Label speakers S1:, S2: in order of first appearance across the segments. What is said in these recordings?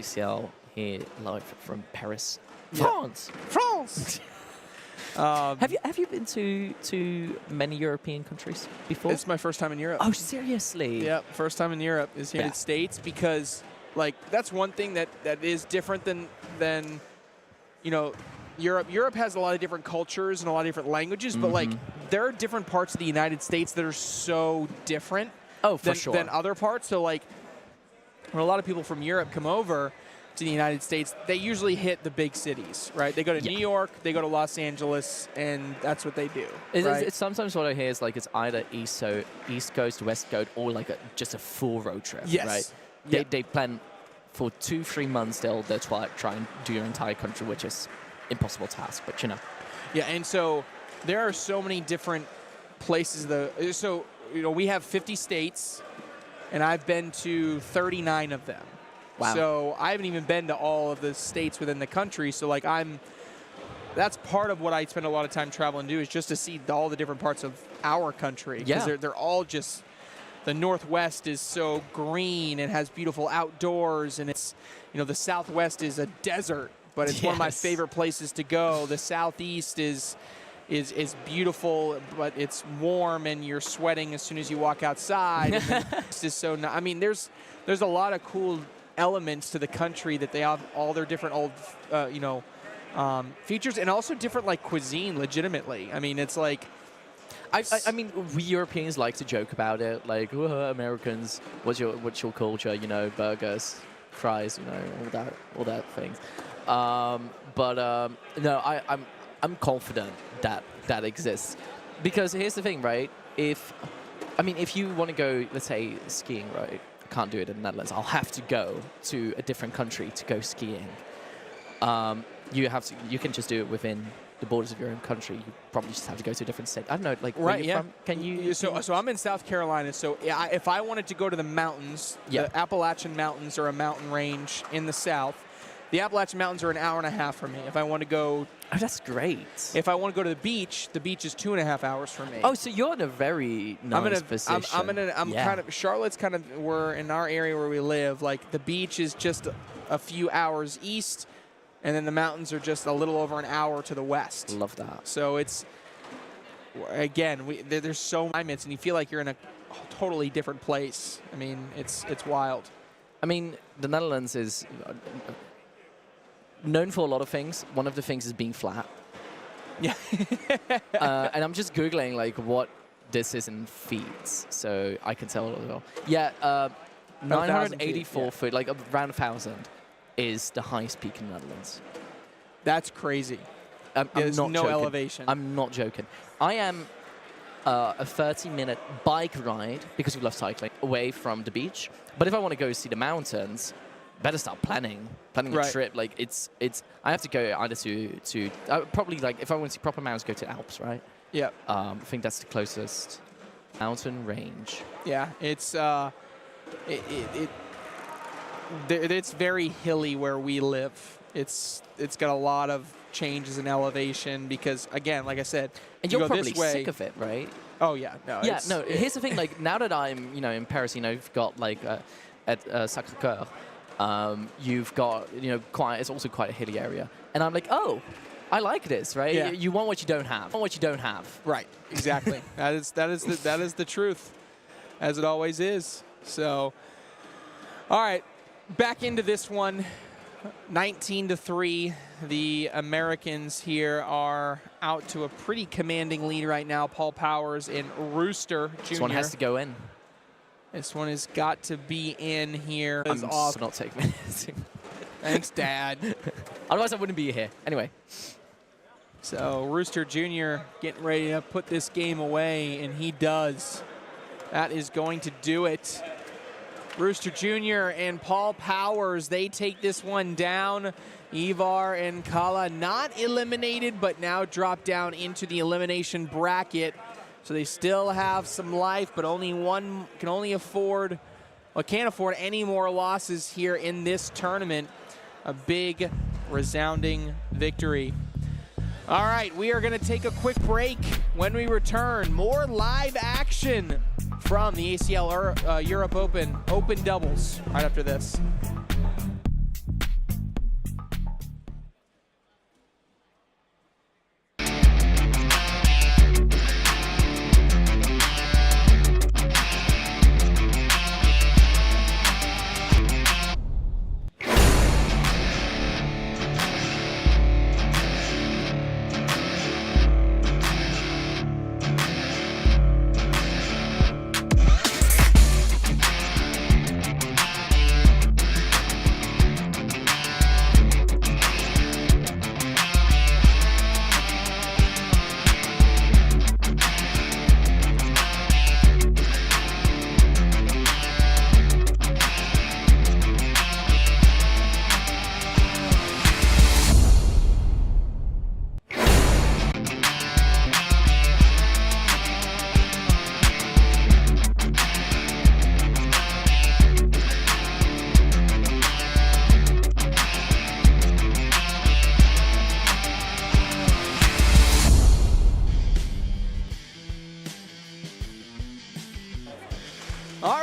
S1: ACL here live from Paris,
S2: Yeah.
S1: France.
S2: France!
S1: Have you been to many European countries before?
S2: It's my first time in Europe.
S1: Oh, seriously?
S2: Yeah, first time in Europe is the United States, because like that's one thing that is different than you know, Europe. Europe has a lot of different cultures and a lot of different languages, but like there are different parts of the United States that are so different than other parts. So like when a lot of people from Europe come over to the United States, they usually hit the big cities, right? They go to New York, they go to Los Angeles, and that's what they do.
S1: It's sometimes what I hear is like it's either East Coast, West Coast, or like just a full road trip, right? They plan for 2-3 months. They'll try and do your entire country, which is impossible task, but you know.
S2: Yeah, and so there are so many different places. So you know, we have 50 states, and I've been to 39 of them.
S1: Wow.
S2: So I haven't even been to all of the states within the country. So like that's part of what I spend a lot of time traveling to, is just to see all the different parts of our country. Because they're all just, the Northwest is so green and has beautiful outdoors, and it's, you know, the Southwest is a desert, but it's one of my favorite places to go. The Southeast is beautiful, but it's warm and you're sweating as soon as you walk outside. And it's just so, I mean, there's a lot of cool elements to the country that they have all their different old, features, and also different like cuisine. Legitimately, I mean, it's like,
S1: I mean, we Europeans like to joke about it, like Americans, what's your culture? You know, burgers, fries, you know, all that things. No, I'm confident that exists, because here's the thing, right? If you want to go, let's say, skiing, right? Can't do it in the Netherlands. I'll have to go to a different country to go skiing. You can just do it within the borders of your own country. You probably just have to go to a different state. I don't know, like, where you're from? Can you?
S2: So I'm in South Carolina. So if I wanted to go to the mountains, the Appalachian Mountains are a mountain range in the South. The Appalachian Mountains are an hour and a half from me. If I want to go...
S1: Oh, that's great.
S2: If I want to go to the beach is 2.5 hours from me.
S1: Oh, so you're in a very nice position.
S2: Kind of, Charlotte's kind of, we're in our area where we live, like the beach is just a few hours east, and then the mountains are just a little over an hour to the west.
S1: Love that.
S2: So it's, again, there's so many climates, and you feel like you're in a totally different place. I mean, it's wild.
S1: I mean, the Netherlands is known for a lot of things. One of the things is being flat.
S2: Yeah.
S1: And I'm just Googling like what this is in feet, so I can tell as well. Yeah, 984 feet, like around 1,000, is the highest peak in the Netherlands.
S2: That's crazy.
S1: There's
S2: no elevation.
S1: I'm not joking. I am a 30-minute bike ride, because we love cycling, away from the beach. But if I want to go see the mountains, better start planning a trip. Like I have to go either to probably, like, if I want to see proper mountains, go to the Alps, right?
S2: Yeah.
S1: I think that's the closest mountain range.
S2: Yeah, it's it's very hilly where we live. It's got a lot of changes in elevation because, again, like I said,
S1: and you're probably sick of it, right?
S2: Oh yeah, no.
S1: Yeah, no. Here's the thing. Like, now that I'm, in Paris, you've got like at Sacré-Cœur. You've got, it's also quite a hilly area. And I'm like, oh, I like this, right?
S2: Yeah.
S1: You want what you don't have. Want what you don't have.
S2: Right, exactly. that is the truth, as it always is. So, all right, back into this one, 19-3. The Americans here are out to a pretty commanding lead right now. Paul Powers and Rooster Jr.
S1: This one has to go in.
S2: This one has got to be in here.
S1: I'm not taking it.
S2: Thanks, Dad.
S1: Otherwise, I wouldn't be here. Anyway.
S2: So Rooster Jr. getting ready to put this game away, and he does. That is going to do it. Rooster Jr. and Paul Powers, they take this one down. Ivar and Kala not eliminated, but now drop down into the elimination bracket. So they still have some life, but only one can't afford any more losses here in this tournament. A big, resounding victory. All right, we are going to take a quick break. When we return, more live action from the ACL Europe Open doubles right after this.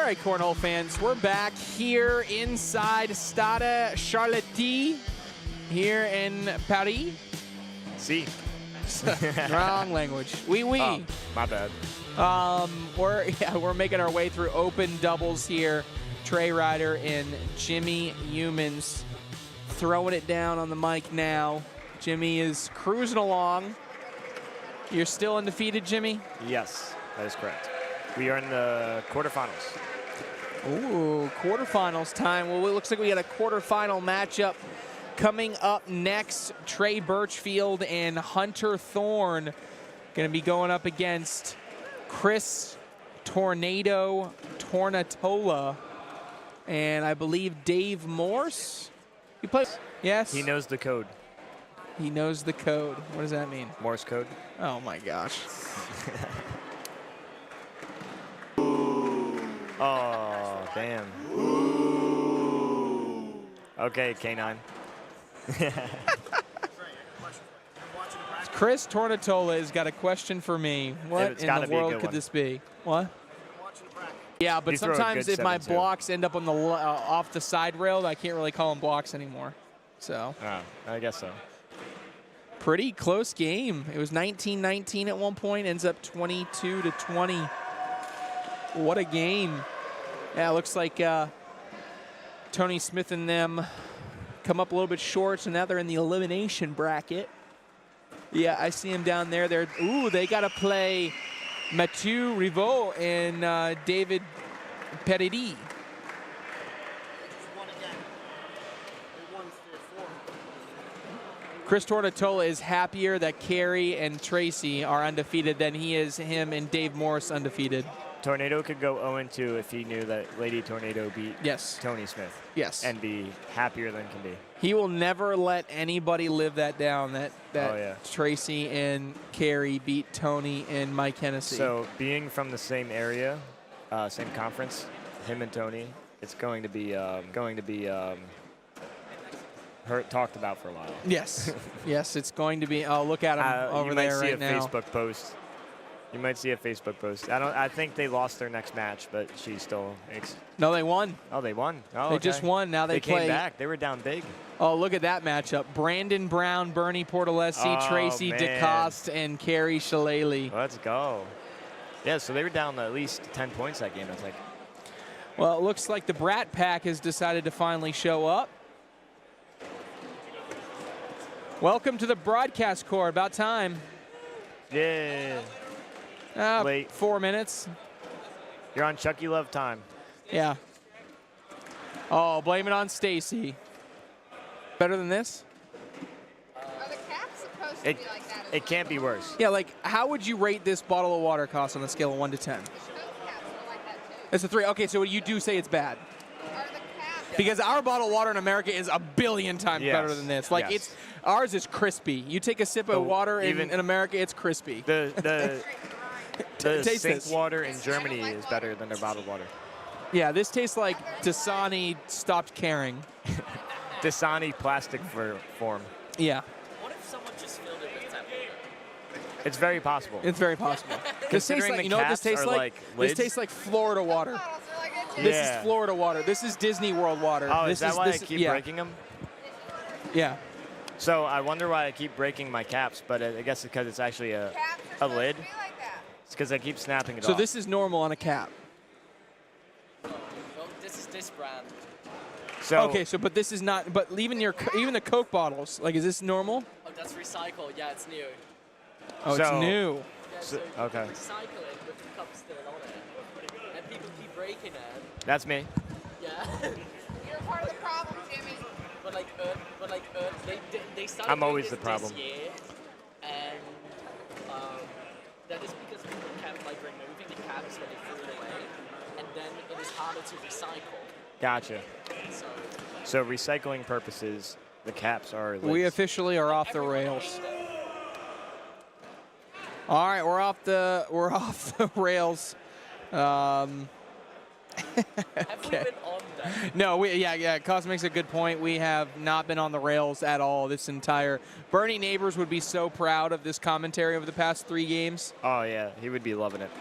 S2: right, Cornhole fans, we're back here inside Stade Charletti here in Paris.
S3: See.
S2: Wrong language. Oui.
S3: Oh, my bad.
S2: We're making our way through open doubles here. Trey Ryder and Jimmy Youmans throwing it down on the mic now. Jimmy is cruising along. You're still undefeated, Jimmy?
S3: Yes, that is correct. We are in the quarterfinals.
S2: Ooh, quarterfinals time. Well, it looks like we got a quarterfinal matchup coming up next. Trey Birchfield and Hunter Thorne going to be going up against Chris Tornado Tornatola and I believe Dave Morse. You play? Yes.
S3: He knows the code.
S2: He knows the code. What does that mean?
S3: Morse code.
S2: Oh my gosh.
S3: Oh, damn. Okay, K9.
S2: Chris Tornatola has got a question for me. What in the world could this be? What? Yeah, but sometimes if my blocks end up on the off the side rail, I can't really call them blocks anymore. So.
S3: Oh, I guess so.
S2: Pretty close game. It was 19-19 at one point. Ends up 22-20. What a game. Yeah, it looks like Tony Smith and them come up a little bit short, so now they're in the elimination bracket. Yeah, I see him down there. Ooh, they got to play Mathieu Rivaud and David Peridi. Chris Tornatola is happier that Carey and Tracy are undefeated than he is him and Dave Morris undefeated.
S3: Tornado could go 0-2 if he knew that Lady Tornado beat Tony Smith.
S2: Yes.
S3: And be happier than can be.
S2: He will never let anybody live that down, that Tracy and Carey beat Tony and Mike Hennessy.
S3: So being from the same area, same conference, him and Tony, it's going to be talked about for a while.
S2: Yes. Yes, it's going to be. Oh, look at him over there right now.
S3: You might see a Facebook post. You might see a Facebook post. I think they lost their next match, but she still.
S2: No, they won.
S3: Oh, they won. Oh,
S2: they just won. Now they play.
S3: Came back. They were down big.
S2: Oh, look at that matchup: Brandon Brown, Bernie Portalesi, Tracy DeCoste, and Carey Shillelagh.
S3: Let's go. Yeah, so they were down at least 10 points that game, I think.
S2: Well, it looks like the Brat Pack has decided to finally show up. Welcome to the broadcast court. About time.
S3: Yeah.
S2: Late. 4 minutes.
S3: You're on Chucky Love time.
S2: Yeah. Oh, blame it on Stacy. Better than this?
S4: Are the caps supposed to be like that?
S3: It can't be worse.
S2: Yeah, like, how would you rate this bottle of water cost on a scale of 1 to 10?
S4: The Coke caps are like that too.
S2: It's a 3. Okay, so you do say it's bad.
S4: Are the caps?
S2: Because our bottled water in America is a billion times better than this. Like ours is crispy. You take a sip of water in America, it's crispy.
S3: The sink water in Germany is better than their bottled water.
S2: Yeah, this tastes like Dasani stopped caring.
S3: Dasani plastic form.
S2: Yeah.
S1: What if someone just filled it with tap water?
S3: It's very possible.
S2: It's very possible. This tastes like, you know what this tastes like? This tastes like Florida water. This is Florida water. This is Disney World water.
S3: Oh,
S2: this
S3: is that why I keep breaking them?
S2: Yeah.
S3: So I wonder why I keep breaking my caps, but I guess it's because it's actually a lid. It's because I keep snapping it off.
S2: So this is normal on a cap.
S1: Well, this is this brand.
S3: So
S2: okay, so but this is not. But even the Coke bottles, like, is this normal?
S1: Oh, that's recycled. Yeah, it's new.
S2: Oh, it's new.
S1: Yeah, so
S3: okay.
S1: you recycle it with the cup still on it, and people keep breaking it.
S3: That's me.
S1: Yeah.
S4: You're part of the problem, Jimmy.
S1: But they started.
S3: I'm always
S1: this
S3: the problem.
S1: This year, and that is because people kept removing the caps when they threw it away, and then it is harder to recycle.
S3: Gotcha. So recycling purposes, the caps are lids.
S2: We officially are off the rails. All right, we're off the rails.
S1: Have we been on that?
S2: No, Cos makes a good point. We have not been on the rails at all this entire. Bernie Neighbors would be so proud of this commentary over the past 3 games.
S3: Oh yeah, he would be loving it.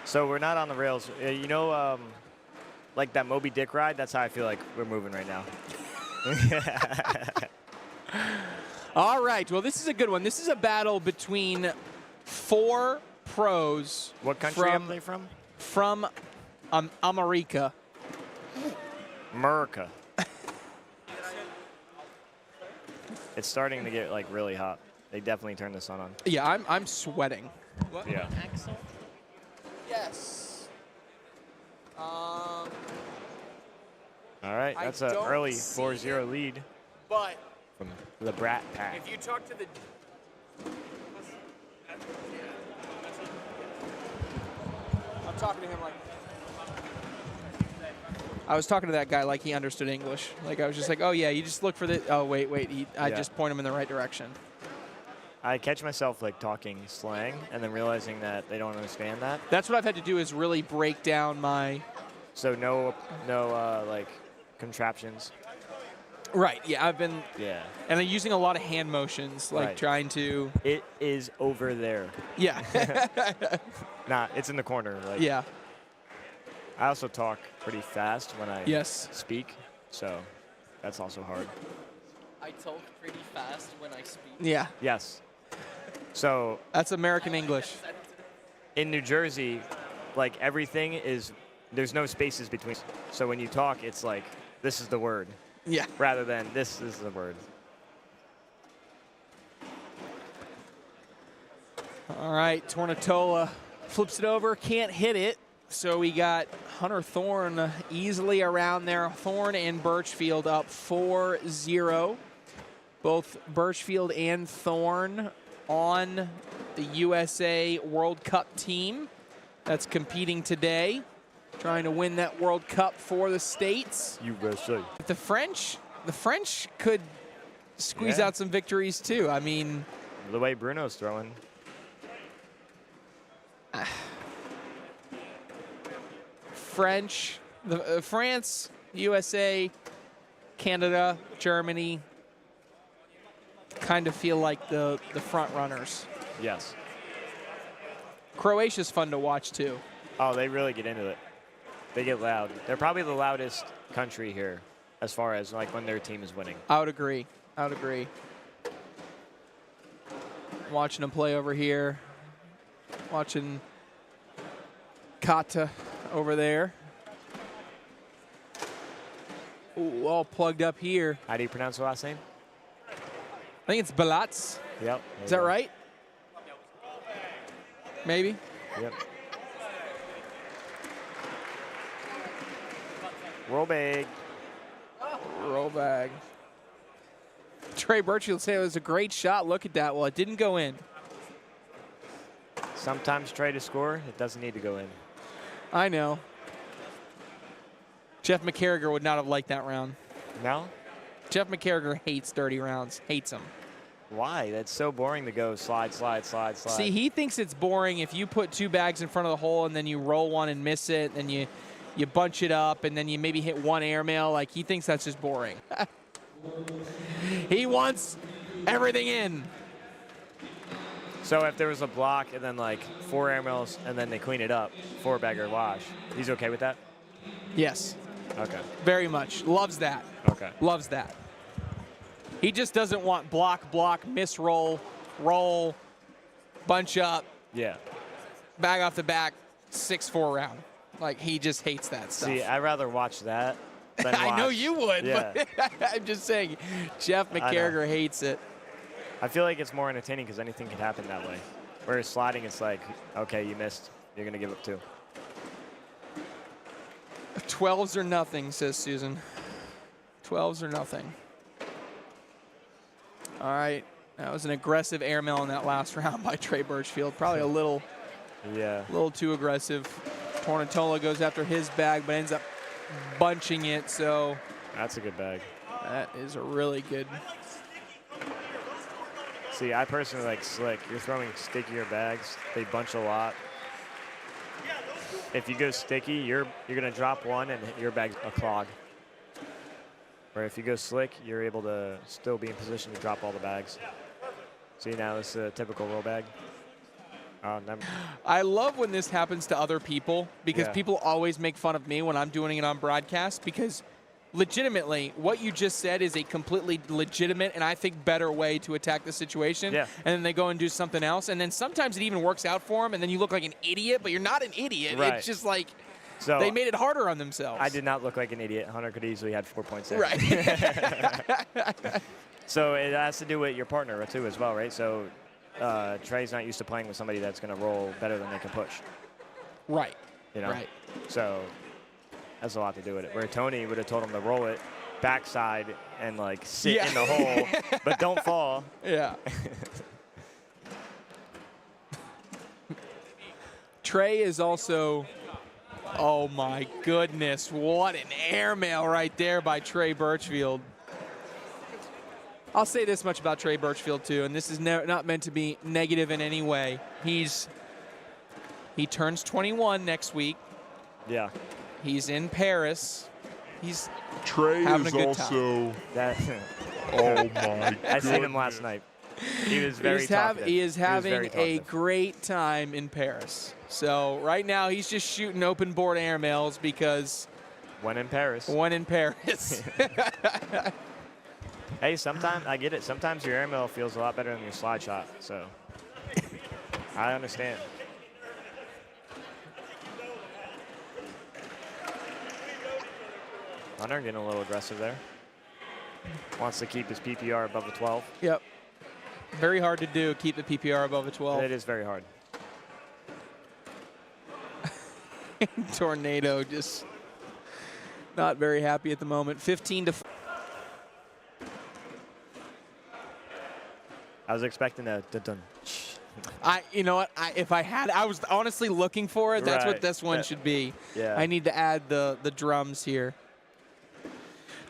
S3: So we're not on the rails. You know, like that Moby Dick ride? That's how I feel like we're moving right now.
S2: All right. Well, this is a good one. This is a battle between 4 pros.
S3: What country are they from?
S2: From America.
S3: America. It's starting to get like really hot. They definitely turned the sun on.
S2: Yeah, I'm sweating. What?
S3: Yeah.
S2: Yes.
S3: All right,
S2: I
S3: that's an
S2: don't
S3: early
S2: see
S3: 4-0 lead
S2: But
S3: from the Brat Pack.
S2: if you talk to the I'm talking to him like I was talking to that guy like he understood English. Like I was just like, oh yeah, you just look for the. Oh wait. I just point him in the right direction.
S3: I catch myself like talking slang and then realizing that they don't understand that.
S2: That's what I've had to do is really break down my.
S3: So no like contraptions.
S2: Right. Yeah, I've been.
S3: Yeah.
S2: And I'm using a lot of hand motions, like
S3: Right.
S2: trying to.
S3: It is over there.
S2: Yeah.
S3: Nah, it's in the corner. Like,
S2: Yeah.
S3: I also talk pretty fast when I
S2: Yes.
S3: speak, so that's also hard.
S1: I talk pretty fast when I speak.
S2: Yeah.
S3: Yes. So
S2: That's American English.
S3: in New Jersey, like everything is, there's no spaces between. So when you talk, it's like, this is the word,
S2: Yeah.
S3: rather than this is the word.
S2: All right, Tornatola flips it over, can't hit it. So we got Hunter Thorne easily around there. Thorne and Birchfield up 4-0. Both Birchfield and Thorne on the USA World Cup team that's competing today, trying to win that World Cup for the States.
S3: USA.
S2: The French could squeeze
S3: Yeah.
S2: out some victories too. I mean,
S3: The way Bruno's throwing.
S2: France, USA, Canada, Germany kind of feel like the front runners.
S3: Yes.
S2: Croatia's fun to watch too.
S3: Oh, they really get into it. They get loud. They're probably the loudest country here as far as like when their team is winning.
S2: I would agree. Watching them play over here. Watching Kata over there. Ooh, all plugged up here.
S3: How do you pronounce the last name?
S2: I think it's Balats.
S3: Yep.
S2: Is that right? Maybe.
S3: Yep. Roll bag.
S2: Roll bag. Trey Birchfield said it was a great shot. Look at that. Well, it didn't go in.
S3: Sometimes try to score. It doesn't need to go in.
S2: I know. Jeff McCarriger would not have liked that round.
S3: No?
S2: Jeff McCarriger hates dirty rounds. Hates them.
S3: Why? That's so boring to go slide, slide, slide, slide.
S2: See, he thinks it's boring if you put 2 bags in front of the hole and then you roll one and miss it, and you bunch it up, and then you maybe hit 1 airmail. Like, he thinks that's just boring. He wants everything in.
S3: So if there was a block and then like 4 airmails and then they clean it up, 4-bagger wash, he's okay with that?
S2: Yes,
S3: Okay.
S2: very much. Loves that.
S3: Okay.
S2: Loves that. He just doesn't want block, miss roll, bunch up,
S3: Yeah.
S2: bag off the back, 6-4 round. Like, he just hates that stuff.
S3: See, I'd rather watch that than
S2: I know
S3: watch-
S2: you would,
S3: Yeah.
S2: but I'm just saying, Jeff McCarriger hates it.
S3: I feel like it's more entertaining because anything can happen that way. Whereas sliding, it's like, okay, you missed. You're going to give up 2.
S2: 12s or nothing, says Susan. 12s or nothing. All right. That was an aggressive airmail in that last round by Trey Birchfield. Probably a little too aggressive. Tornatola goes after his bag, but ends up bunching it. So
S3: That's a good bag.
S2: that is a really good.
S3: See, I personally like slick. You're throwing stickier bags. They bunch a lot. If you go sticky, you're going to drop one and your bag's a clog. Or if you go slick, you're able to still be in position to drop all the bags. See, now this is a typical roll bag. Never.
S2: I love when this happens to other people because
S3: Yeah.
S2: people always make fun of me when I'm doing it on broadcast because legitimately what you just said is a completely legitimate and I think better way to attack the situation.
S3: Yeah.
S2: And then they go and do something else. And then sometimes it even works out for them and then you look like an idiot, but you're not an idiot.
S3: Right.
S2: It's just like
S3: So
S2: they made it harder on themselves.
S3: I did not look like an idiot. Hunter could easily had 4 points there.
S2: Right.
S3: So it has to do with your partner too as well, right? So Trey's not used to playing with somebody that's going to roll better than they can push.
S2: Right.
S3: You know?
S2: Right.
S3: So that's a lot to do with it. Where Tony would have told him to roll it backside and like sit
S2: Yeah.
S3: in the hole, but don't fall.
S2: Yeah. Trey is also, oh my goodness, what an airmail right there by Trey Birchfield. I'll say this much about Trey Birchfield too, and this is not meant to be negative in any way. He turns 21 next week.
S3: Yeah.
S2: He's in Paris. He's
S5: Trey
S2: having
S5: is
S2: a good
S5: also.
S3: That,
S5: Oh my!
S3: I seen him last night. He was very talkative.
S2: he is having
S3: very
S2: a
S3: talkative.
S2: great time in Paris. So right now he's just shooting open board airmails because
S3: When in Paris.
S2: one in Paris.
S3: Hey, sometimes I get it. Sometimes your airmail feels a lot better than your slide shot. So I understand. Hunter getting a little aggressive there. Wants to keep his PPR above a 12.
S2: Yep. Very hard to do, keep the PPR above a 12.
S3: It is very hard.
S2: Tornado just not very happy at the moment. 15 to.
S3: I was expecting a dun.
S2: You know what? If I had, I was honestly looking for it. That's what
S3: Right.
S2: this one should be.
S3: Yeah.
S2: I need to add the drums here.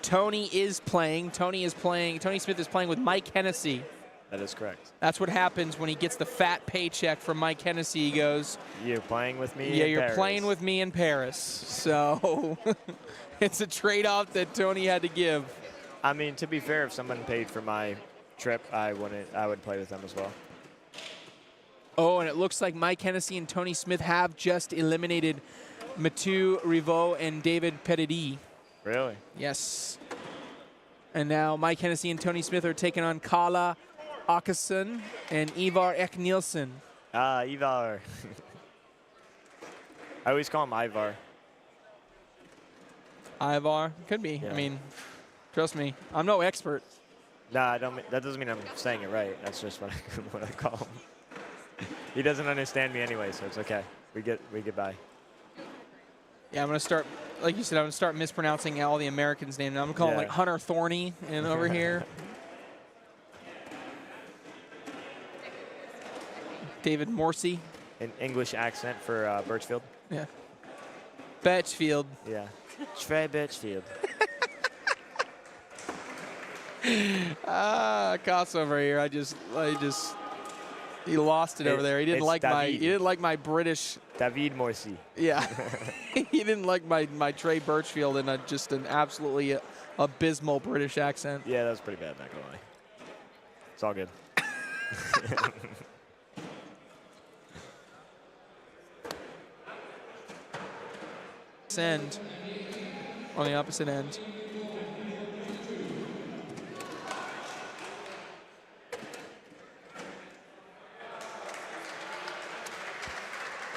S2: Tony is playing. Tony Smith is playing with Mike Hennessy.
S3: That is correct.
S2: That's what happens when he gets the fat paycheck from Mike Hennessy. He goes,
S3: You're playing with me.
S2: yeah,
S3: in
S2: you're
S3: Paris.
S2: playing with me in Paris. So it's a trade-off that Tony had to give.
S3: I mean, to be fair, if someone paid for my trip, I would play with them as well.
S2: Oh, and it looks like Mike Hennessy and Tony Smith have just eliminated Mathieu Riveau and David Pettit.
S3: Really?
S2: Yes. And now Mike Hennessy and Tony Smith are taking on Kala Åkesson and Ivar Ek-Nielsen.
S3: Ivar. I always call him Ivar.
S2: Ivar? Could be.
S3: Yeah.
S2: I mean, trust me, I'm no expert.
S3: Nah, that doesn't mean I'm saying it right. That's just what I call him. He doesn't understand me anyway, so it's okay. We get by.
S2: Yeah, I'm going to start, like you said, I'm going to start mispronouncing all the Americans' names. I'm going to call him like Hunter Thorny and over here. David Morsey.
S3: An English accent for Birchfield.
S2: Yeah. Batchfield.
S3: Yeah. Trey Birchfield.
S2: Koss over here. He lost it over there. He didn't
S3: It's
S2: like my British.
S3: David Morsey.
S2: Yeah. He didn't like my Trey Birchfield and just an absolutely abysmal British accent.
S3: Yeah, that was pretty bad, not gonna lie. It's all good.
S2: End on the opposite end.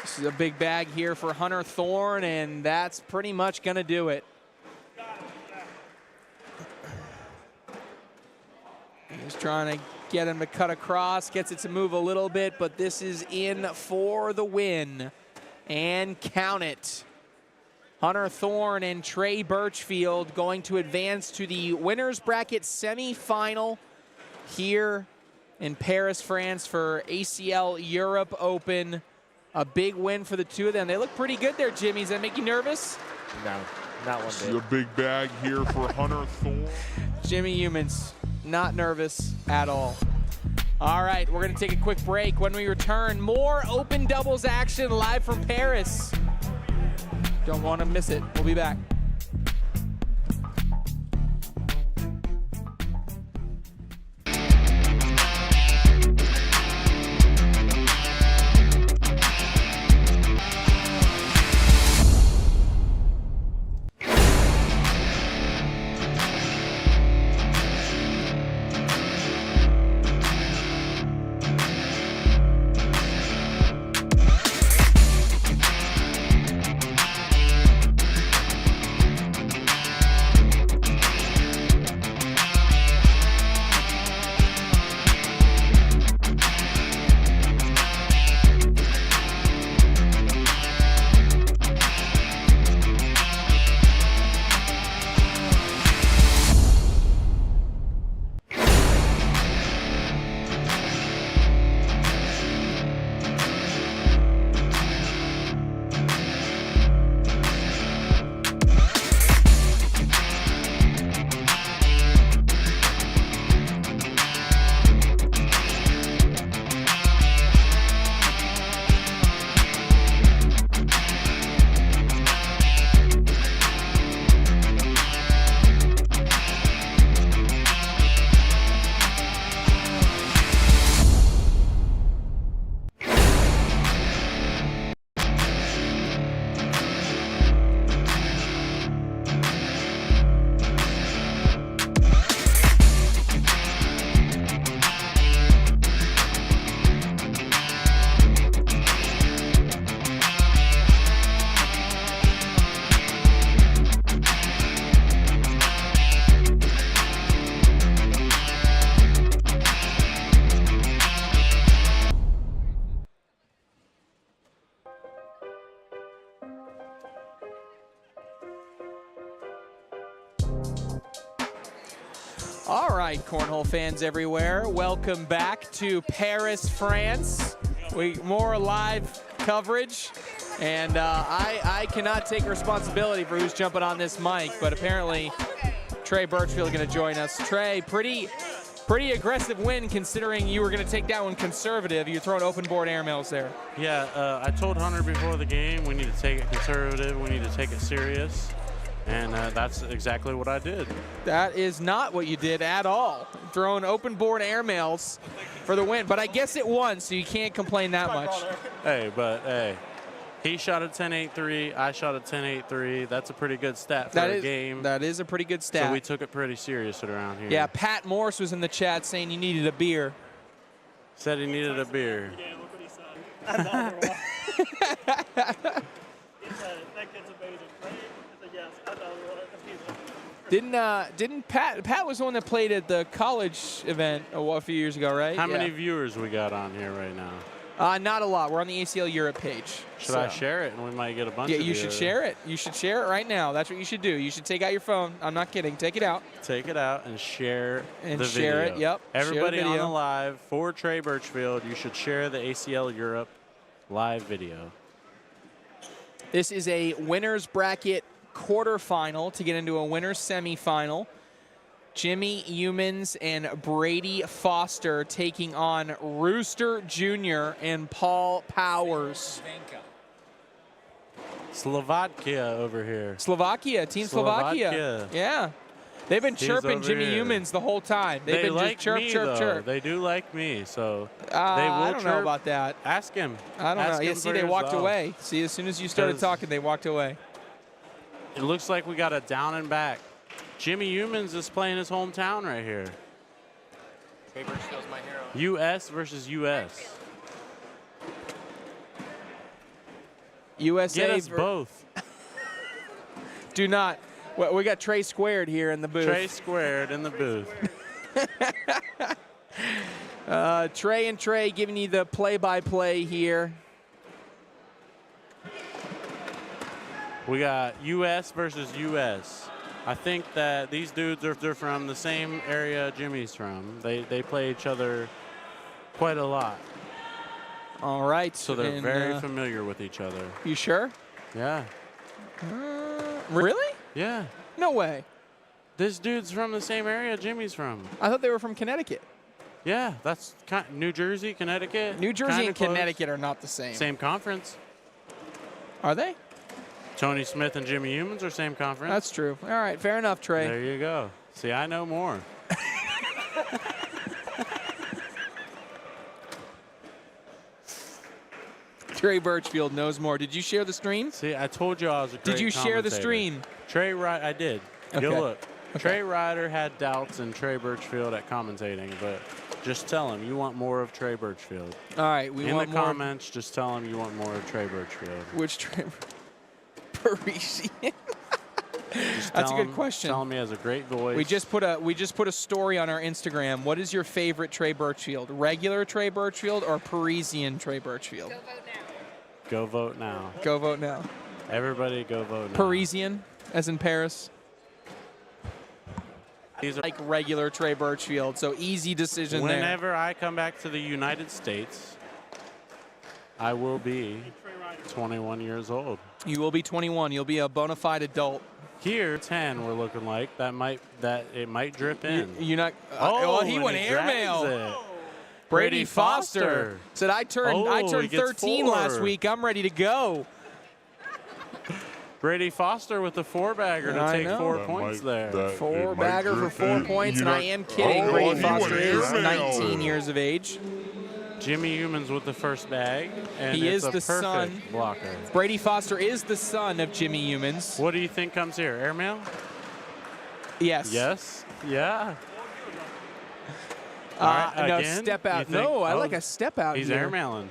S2: This is a big bag here for Hunter Thorne, and that's pretty much going to do it. He's trying to get him to cut across, gets it to move a little bit, but this is in for the win. And count it. Hunter Thorne and Trey Birchfield going to advance to the winner's bracket semifinal here in Paris, France for ACL Europe Open. A big win for the two of them. They look pretty good there, Jimmy. Does that make you nervous?
S3: No, not one
S5: See a
S3: bit.
S5: big bag here for Hunter Thorne.
S2: Jimmy Youmans, not nervous at all. All right, we're going to take a quick break. When we return, more open doubles action live from Paris. Don't want to miss it. We'll be back. All right, cornhole fans everywhere, welcome back to Paris, France. More live coverage, and I cannot take responsibility for who's jumping on this mic, but apparently Trey Birchfield going to join us. Trey, pretty aggressive win considering you were going to take that one conservative. You're throwing open board airmails there.
S6: Yeah, I told Hunter before the game we need to take it conservative, we need to take it serious. And that's exactly what I did.
S2: That is not what you did at all. Throwing open board airmails for the win. But I guess it won, so you can't complain that much.
S6: Hey, he shot a 10.83, I shot a 10.83. That's a pretty good stat for a game.
S2: That is a pretty good stat.
S6: So we took it pretty serious around here.
S2: Yeah, Pat Morse was in the chat saying you needed a beer.
S6: Said he needed a beer.
S2: Didn't Pat was the one that played at the college event a few years ago, right?
S6: How many viewers we got on here right now?
S2: Not a lot. We're on the ACL Europe page.
S6: Should I share it and we might get a bunch of
S2: Yeah, you should share it. You should share it right now. That's what you should do. You should take out your phone. I'm not kidding. Take it out.
S6: Take it out and share the video.
S2: Share it, yep.
S6: Everybody
S2: share the
S6: on
S2: video.
S6: the live for Trey Birchfield, you should share the ACL Europe live video.
S2: This is a winner's bracket quarterfinal to get into a winner's semifinal. Jimmy Youmans and Brady Foster taking on Rooster Jr. and Paul Powers.
S6: Slovakia over here.
S2: Team Slovakia. Yeah. They've been chirping Jimmy Youmans the whole time. They've been
S6: like
S2: just chirp,
S6: me,
S2: chirp,
S6: though.
S2: chirp.
S6: They do like me, so they will
S2: I don't know
S6: chirp.
S2: about that.
S6: Ask him.
S2: I don't know. Yeah, see, they walked
S6: yourself.
S2: away. See, as soon as you started talking, they walked away.
S6: It looks like we got a down and back. Jimmy Youmans is playing his hometown right here.
S3: Trey Birchfield's my hero.
S6: U.S. versus U.S.
S2: USA.
S6: Get us both.
S2: Do not. Well, we got Trey Squared here in the booth.
S6: Trey Squared in the booth.
S2: Trey and Trey giving you the play-by-play here.
S6: We got U.S. versus U.S. I think that these dudes they're from the same area Jimmy's from. They play each other quite a lot.
S2: All right.
S6: So they're very familiar with each other.
S2: You sure?
S6: Yeah.
S2: Really?
S6: Yeah.
S2: No way.
S6: This dude's from the same area Jimmy's from.
S2: I thought they were from Connecticut.
S6: Yeah, that's New Jersey, Connecticut.
S2: New Jersey
S6: kinda
S2: and
S6: close.
S2: Connecticut are not the same.
S6: Same conference.
S2: Are they?
S6: Tony Smith and Jimmy Youmans are same conference.
S2: That's true. All right, fair enough, Trey.
S6: There you go. See, I know more.
S2: Trey Birchfield knows more. Did you share the stream?
S6: See, I told you I was a great
S2: Did you share the
S6: commentator.
S2: stream?
S6: Trey Ryder, I did.
S2: Okay.
S6: You'll look.
S2: Okay.
S6: Trey Ryder had doubts in Trey Birchfield at commentating, but just tell him you want more of Trey Birchfield.
S2: All right, we
S6: in
S2: want
S6: the
S2: more.
S6: comments, just tell him you want more of Trey Birchfield.
S2: Which Trey? Parisian.
S6: Just
S2: That's a
S6: tell
S2: good
S6: him-
S2: question.
S6: Tell him he has a great voice.
S2: We just put a story on our Instagram. What is your favorite Trey Birchfield? Regular Trey Birchfield or Parisian Trey Birchfield?
S6: Go vote now.
S2: Go vote now.
S6: Everybody go vote now.
S2: Parisian, as in Paris.
S6: These are
S2: Like regular Trey Birchfield, so easy decision there.
S6: Whenever I come back to the United States, I will be 21 years old.
S2: You will be 21. You'll be a bona fide adult.
S6: Here, 10 we're looking like. It might drip in.
S2: You're not.
S6: Oh,
S2: he
S6: and
S2: went airmail.
S6: drags it.
S2: Brady Foster said, "I turned
S6: he gets
S2: 13 last
S6: 4.
S2: week. I'm ready to go."
S6: Brady Foster with the 4-bagger to
S2: I
S6: take
S2: know.
S6: 4
S5: That
S6: points
S5: might-
S6: there.
S5: that-
S2: Four
S5: it might
S2: bagger for
S5: drip
S2: 4
S5: in.
S2: points,
S5: You're
S2: and I
S5: not-
S2: am kidding.
S5: Oh,
S2: Brady
S5: he
S2: Foster
S5: went
S2: is
S5: airmail.
S2: 19 years of age.
S6: Jimmy Youmans with the first bag, and
S2: He
S6: it's
S2: is
S6: a
S2: the
S6: perfect
S2: son.
S6: blocker.
S2: Brady Foster is the son of Jimmy Youmans.
S6: What do you think comes here? Airmail?
S2: Yes.
S6: Yes. Yeah. All right,
S2: No,
S6: again?
S2: step out.
S6: You think-
S2: No, I
S6: oh,
S2: like a step out
S6: He's
S2: here.
S6: airmailing.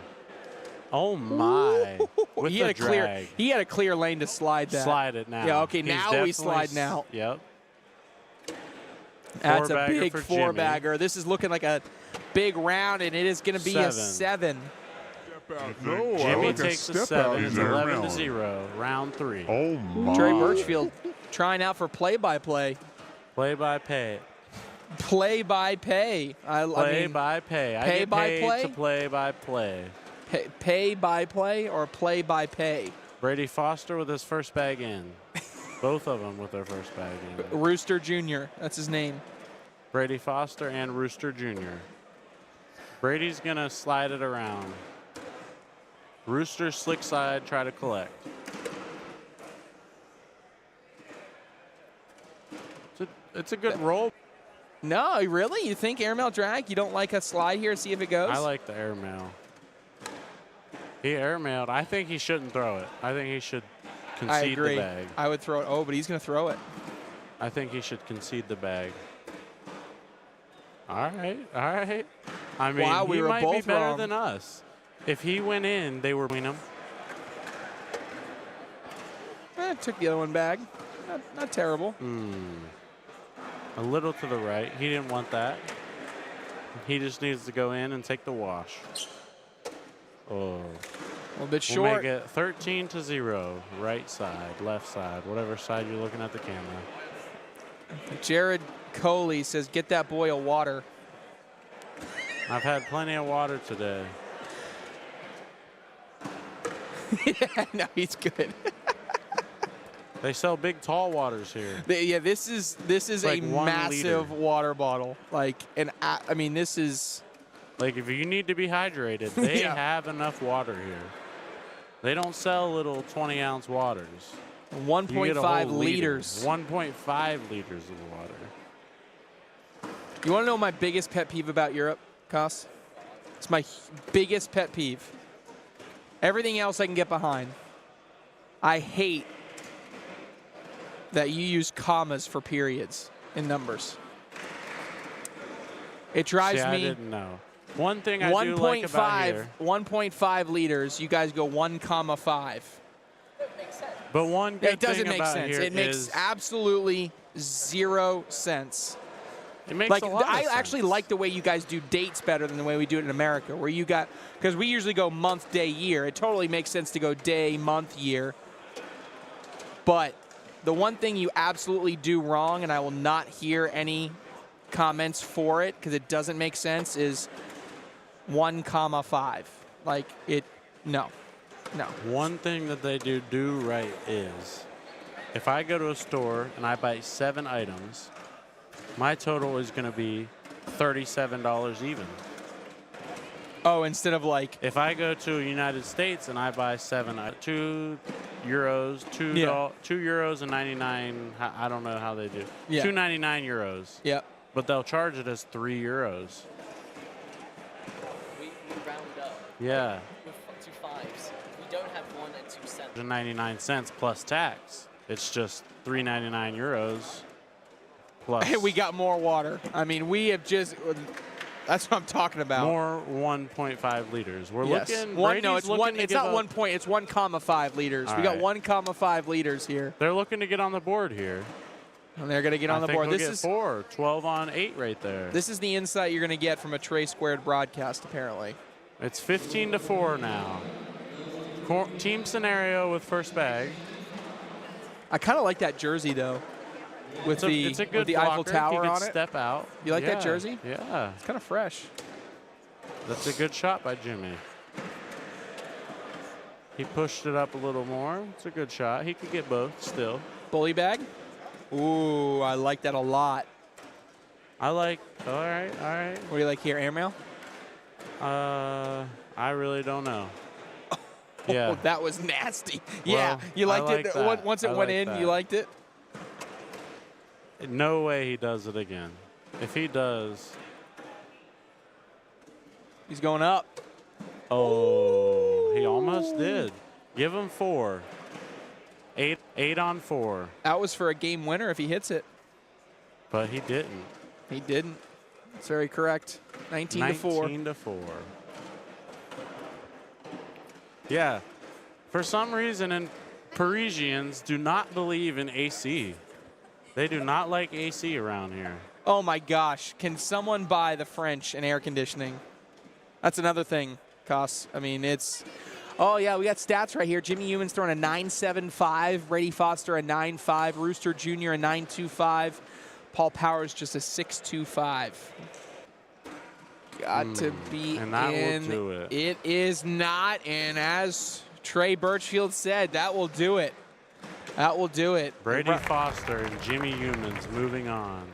S6: Oh my! With
S2: he
S6: the
S2: had a clear.
S6: drag.
S2: He had a clear lane to slide that.
S6: Slide it now.
S2: Yeah. Okay.
S6: He's
S2: Now
S6: definitely
S2: he's sliding out.
S6: Yep.
S2: That's a
S6: 4-bagger
S2: big
S6: for
S2: 4-bagger. This is looking like a big round, and it is going to be a
S6: 7.
S2: 7.
S5: No, I
S6: Jimmy
S5: like a
S6: takes a
S5: step
S6: 7.
S5: out.
S6: It's
S5: He's
S6: 11-0. Round 3.
S5: Oh my!
S2: Trey Birchfield trying out for play-by-play.
S6: Play by pay.
S2: Play by pay.
S6: Play by pay. I get
S2: by
S6: paid
S2: play?
S6: to play by play.
S2: Pay by play or play by pay?
S6: Brady Foster with his first bag in. Both of them with their first bag in.
S2: Rooster Jr. That's his name.
S6: Brady Foster and Rooster Jr. Brady's going to slide it around. Rooster slick side, try to collect. It's a good roll.
S2: No, really? You think airmail drag? You don't like a slide here? See if it goes?
S6: I like the airmail. He airmailed. I think he shouldn't throw it. I think he should concede
S2: I agree.
S6: the bag.
S2: I would throw it. Oh, but he's going to throw it.
S6: I think he should concede the bag. All right, all right. I mean,
S2: wow, we
S6: he
S2: were
S6: might
S2: both
S6: be better
S2: wrong.
S6: than us. If he went in, they were between him.
S2: Took the other one back. Not terrible.
S6: A little to the right. He didn't want that. He just needs to go in and take the wash. Oh.
S2: A little bit
S6: We'll
S2: short.
S6: make it 13-0. Right side, left side, whatever side you're looking at the camera.
S2: Jared Coley says, get that boy a water.
S6: I've had plenty of water today.
S2: Yeah, no, he's good.
S6: They sell big, tall waters here.
S2: Yeah, this is
S6: like
S2: a
S6: 1
S2: massive
S6: liter.
S2: water bottle. Like, and I mean, this is.
S6: Like, if you need to be hydrated, they
S2: Yeah.
S6: have enough water here. They don't sell little 20-ounce waters. You get a
S2: 1.5
S6: whole
S2: liters.
S6: 1.5 liters of water.
S2: You want to know my biggest pet peeve about Europe, Koss? It's my biggest pet peeve. Everything else I can get behind. I hate that you use commas for periods in numbers. It drives
S6: See, I
S2: me.
S6: didn't know. One thing I do like about here.
S2: 1.5 liters. You guys go 1,5.
S6: But one good
S2: It doesn't
S6: thing
S2: make
S6: about
S2: sense.
S6: here
S2: It makes
S6: is
S2: absolutely 0 sense.
S6: it makes
S2: Like,
S6: a lot of
S2: I
S6: sense.
S2: actually like the way you guys do dates better than the way we do it in America, where you got, because we usually go month, day, year. It totally makes sense to go day, month, year. But the one thing you absolutely do wrong, and I will not hear any comments for it because it doesn't make sense, is 1,5. Like, no.
S6: One thing that they do right is if I go to a store and I buy 7 items, my total is going to be $37 even.
S2: Oh, instead of like,
S6: If I go to the United States and I buy 2 euros, €2 and 99. I don't know how they do.
S2: Yeah.
S6: 2.99 euros.
S2: yeah.
S6: But they'll charge it as 3 euros.
S1: We round up
S6: Yeah.
S1: with 2 fives. We don't have 1 and 2 cents.
S6: 99 cents plus tax. It's just 3.99 euros plus.
S2: Hey, we got more water. I mean, we have just. That's what I'm talking about.
S6: more 1.5 liters. We're
S2: Yes.
S6: looking.
S2: No,
S6: Brady's
S2: it's
S6: looking
S2: one.
S6: to
S2: It's
S6: give
S2: not
S6: up-
S2: 1 point. It's 1,5 liters.
S6: All
S2: We got
S6: right.
S2: 1,5 liters here,
S6: They're looking to get on the board here.
S2: and they're going to get on
S6: I
S2: the
S6: think
S2: board.
S6: we'll
S2: This
S6: get
S2: is
S6: 4. 12 on 8 right there.
S2: this is the insight you're going to get from a Trey Squared broadcast, apparently.
S6: It's 15-4 now. Team scenario with first bag.
S2: I kind of like that jersey though, with
S6: It's a good
S2: with the Eiffel
S6: blocker.
S2: Tower
S6: he
S2: on
S6: could
S2: it.
S6: step out.
S2: You like that
S6: Yeah,
S2: jersey?
S6: Yeah.
S2: It's kind of fresh.
S6: That's a good shot by Jimmy. He pushed it up a little more. It's a good shot. He could get both still.
S2: Bully bag. Ooh, I like that a lot.
S6: All right.
S2: What do you like here, airmail?
S6: I really don't know. Yeah.
S2: Oh, that was nasty.
S6: Well,
S2: Yeah, you
S6: I
S2: liked
S6: like
S2: it.
S6: that.
S2: Once it
S6: I
S2: went
S6: like
S2: in,
S6: that.
S2: you liked it?
S6: No way he does it again. If he does,
S2: He's going up.
S6: oh, he almost did. Give him 4. 8 on 4,
S2: That was for a game winner if he hits it.
S6: but he didn't.
S2: He didn't. That's very correct. 19-4.
S6: 19-4. Yeah. For some reason, and Parisians do not believe in AC. They do not like AC around here.
S2: Oh my gosh. Can someone buy the French an air conditioning? That's another thing, Koss. I mean, it's. Oh, yeah, we got stats right here. Jimmy Youmans throwing a 9.75. Brady Foster a 9.5. Rooster Jr. a 9.25. Paul Powers just a 6'2". Got to be
S6: and that
S2: in.
S6: will do it.
S2: It is not, and as Trey Birchfield said, that will do it. That will do it.
S6: Brady Foster and Jimmy Youmans moving on.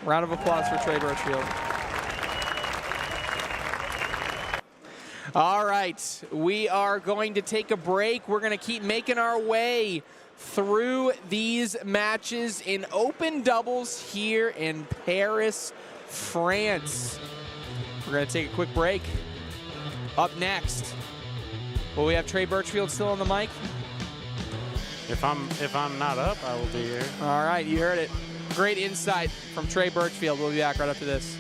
S2: Round of applause for Trey Birchfield. All right, we are going to take a break. We're going to keep making our way through these matches in open doubles here in Paris, France. We're going to take a quick break. Up next, will we have Trey Birchfield still on the mic?
S6: If I'm not up, I will be here.
S2: All right, you heard it. Great insight from Trey Birchfield. We'll be back right after this.